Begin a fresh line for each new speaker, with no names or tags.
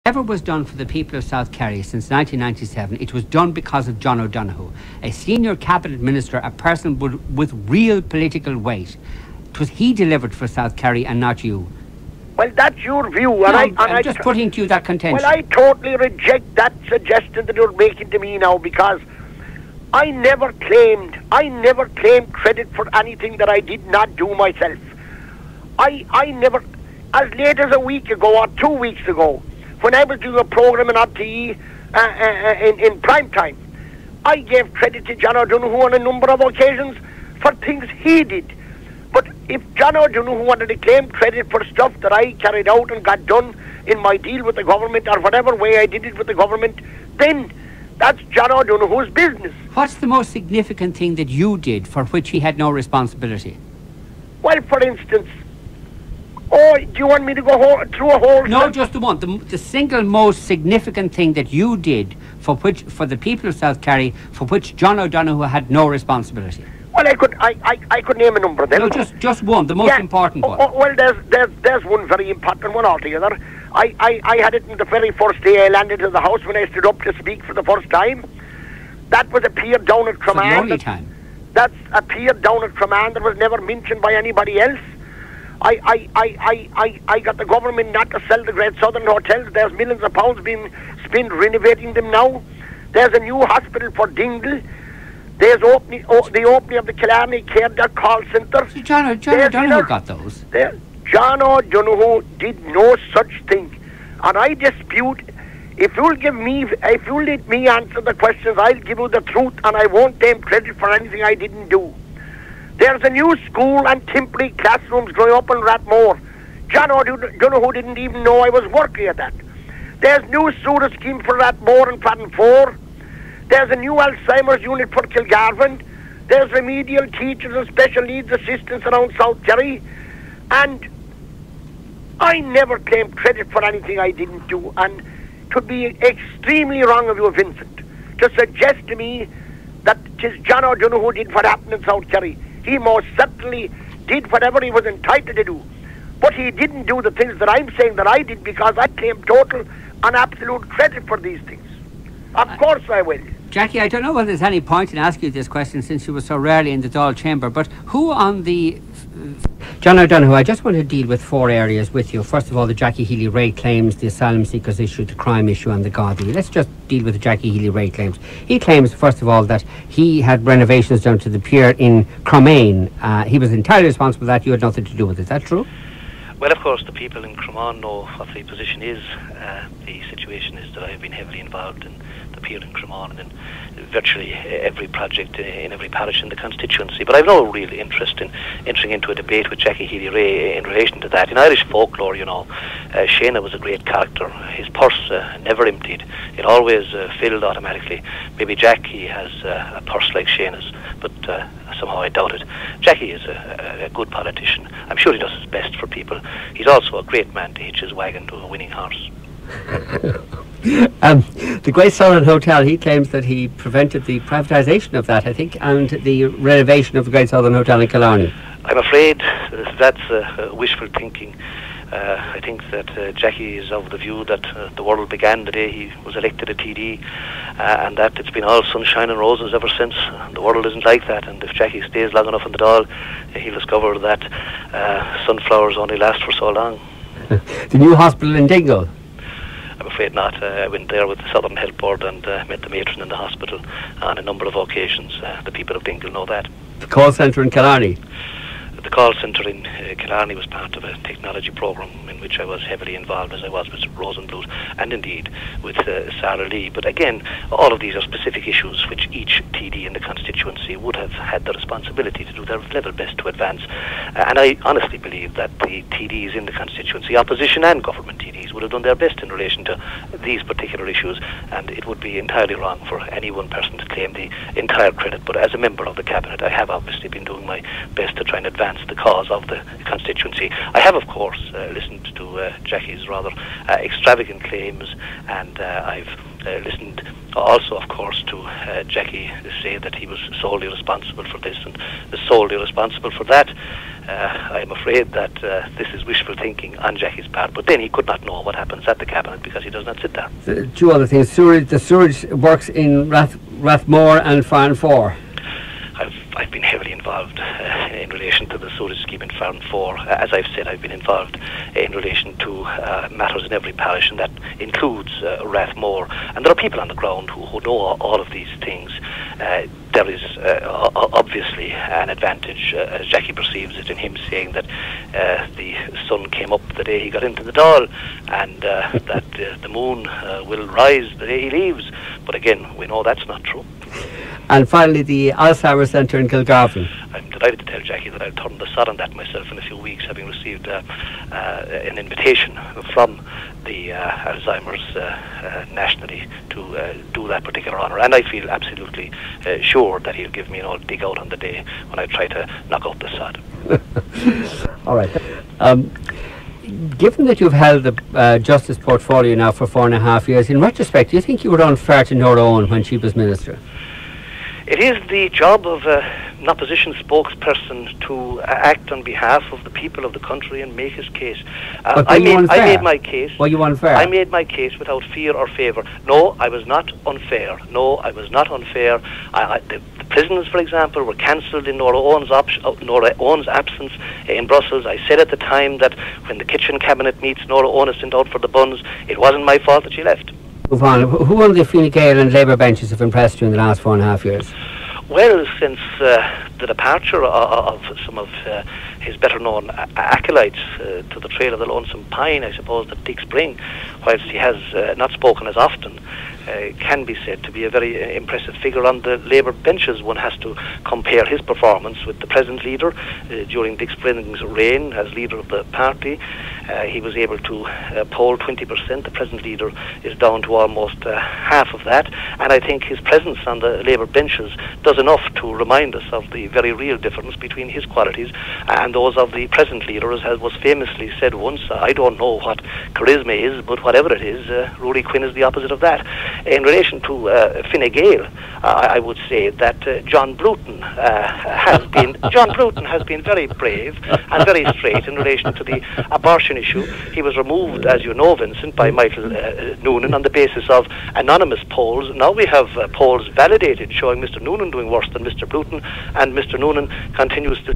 Whatever was done for the people of South Kerry since 1997, it was done because of John O'Donoghue, a senior cabinet minister, a person with real political weight. It was he delivered for South Kerry and not you.
Well, that's your view.
I'm just putting to you that contention.
Well, I totally reject that suggestion that you're making to me now, because I never claimed credit for anything that I did not do myself. I never, as late as a week ago or 2 weeks ago, when I was doing a programme in RTE in prime time, I gave credit to John O'Donoghue on a number of occasions for things he did. But if John O'Donoghue wanted to claim credit for stuff that I carried out and got done in my deal with the government, or whatever way I did it with the government, then that's John O'Donoghue's business.
What's the most significant thing that you did for which he had no responsibility?
Well, for instance, do you want me to go through a whole...
No, just the one. The single most significant thing that you did for the people of South Kerry, for which John O'Donoghue had no responsibility.
Well, I could name a number of them.
No, just one, the most important one.
Well, there's one very important one altogether. I had it in the very first day I landed in the house when I stood up to speak for the first time. That was a pier down at Croman.
The only time.
That's a pier down at Croman that was never mentioned by anybody else. I got the government not to sell the Great Southern hotels. There's millions of pounds being spent renovating them now. There's a new hospital for Dingle. There's the opening of the Killarney Care call centre.
So John O'Donoghue got those.
John O'Donoghue did no such thing, and I dispute. If you'll let me answer the questions, I'll give you the truth, and I won't take credit for anything I didn't do. There's a new school and temporary classrooms growing up in Rathmore. John O'Donoghue didn't even know I was working at that. There's new sewer scheme for Rathmore and Clattenfour. There's a new Alzheimer's unit for Kilgarvan. There's remedial teachers and special needs assistants around South Kerry. And I never claimed credit for anything I didn't do. And it would be extremely wrong of you, Vincent, to suggest to me that 'tis John O'Donoghue did what happened in South Kerry. He most certainly did whatever he was entitled to do. But he didn't do the things that I'm saying that I did, because I claim total and absolute credit for these things. Of course I will.
Jackie, I don't know whether there's any point in asking you this question since you were so rarely in the Dáil chamber, but who on the... John O'Donoghue, I just want to deal with 4 areas with you. First of all, the Jackie Healy Rae claims, the asylum seekers issue, the crime issue and the Gardaí. Let's just deal with the Jackie Healy Rae claims. He claims, first of all, that he had renovations done to the pier in Croman. He was entirely responsible for that. You had nothing to do with it. Is that true?
Well, of course, the people in Croman know what the position is. The situation is that I have been heavily involved in the pier in Croman and in virtually every project in every parish in the constituency. But I've no real interest in entering into a debate with Jackie Healy Rae in relation to that. In Irish folklore, you know, Shana was a great character. His purse never emptied. It always filled automatically. Maybe Jackie has a purse like Shana's, but somehow I doubt it. Jackie is a good politician. I'm sure he does his best for people. He's also a great man to hitch his wagon to a winning horse.
The Great Southern Hotel, he claims that he prevented the privatisation of that, I think, and the renovation of the Great Southern Hotel in Killarney.
I'm afraid that's wishful thinking. I think that Jackie is of the view that the world began the day he was elected a TD, and that it's been all sunshine and roses ever since. The world isn't like that, and if Jackie stays long enough in the Dáil, he'll discover that sunflowers only last for so long.
The new hospital in Dingle?
I'm afraid not. I went there with the Southern Health Board and met the matron in the hospital on a number of occasions. The people of Dingle know that.
The call centre in Killarney?
The call centre in Killarney was part of a technology programme in which I was heavily involved, as I was with Rosenblut and indeed with Sarah Lee. But again, all of these are specific issues which each TD in the constituency would have had the responsibility to do their level best to advance. And I honestly believe that the TDs in the constituency, opposition and government TDs, would have done their best in relation to these particular issues, and it would be entirely wrong for any one person to claim the entire credit. But as a member of the Cabinet, I have obviously been doing my best to try and advance the cause of the constituency. I have, of course, listened to Jackie's rather extravagant claims, and I've listened also, of course, to Jackie say that he was solely responsible for this and solely responsible for that. I'm afraid that this is wishful thinking on Jackie's part. But then he could not know what happens at the cabinet because he does not sit there.
Two other things. The sewerage works in Rathmore and Farn 4.
I've been heavily involved in relation to the sewage scheme in Farn 4. As I've said, I've been involved in relation to matters in every parish, and that includes Rathmore. And there are people on the ground who know all of these things. There is obviously an advantage, as Jackie perceives it, in him saying that the sun came up the day he got into the Dáil, and that the moon will rise the day he leaves. But again, we know that's not true.
And finally, the Alzheimer's Centre in Kilgarvan.
I'm delighted to tell Jackie that I'll turn the sod on that myself in a few weeks, having received an invitation from the Alzheimer's nationally to do that particular honour. And I feel absolutely sure that he'll give me an old dig out on the day when I try to knock out the sod.
All right. Given that you've held the Justice portfolio now for 4.5 years, in retrospect, do you think you were unfair to Norah Owen when she was Minister?
It is the job of an opposition spokesperson to act on behalf of the people of the country and make his case. I made my case.
Were you unfair?
I made my case without fear or favour. No, I was not unfair. No, I was not unfair. The prisons, for example, were cancelled in Norah Owen's absence in Brussels. I said at the time that when the kitchen cabinet meets, Norah Owen is sent out for the buns. It wasn't my fault that she left.
Move on. Who on the Fine Gael and Labour benches have impressed you in the last 4.5 years?
Well, since the departure of some of his better-known acolytes to the trail of the Lonesome Pine, I suppose that Dick Spring, whilst he has not spoken as often, can be said to be a very impressive figure on the Labour benches. One has to compare his performance with the present leader during Dick Spring's reign as leader of the party. He was able to poll 20%. The present leader is down to almost half of that. And I think his presence on the Labour benches does enough to remind us of the very real difference between his qualities and those of the present leader, as was famously said once. I don't know what charisma is, but whatever it is, Rory Quinn is the opposite of that. In relation to Fine Gael, I would say that John Bruton has been very brave and very straight in relation to the abortion issue. He was removed, as you know, Vincent, by Michael Noonan on the basis of anonymous polls. Now we have polls validated showing Mr. Noonan doing worse than Mr. Bruton, and Mr. Noonan continues to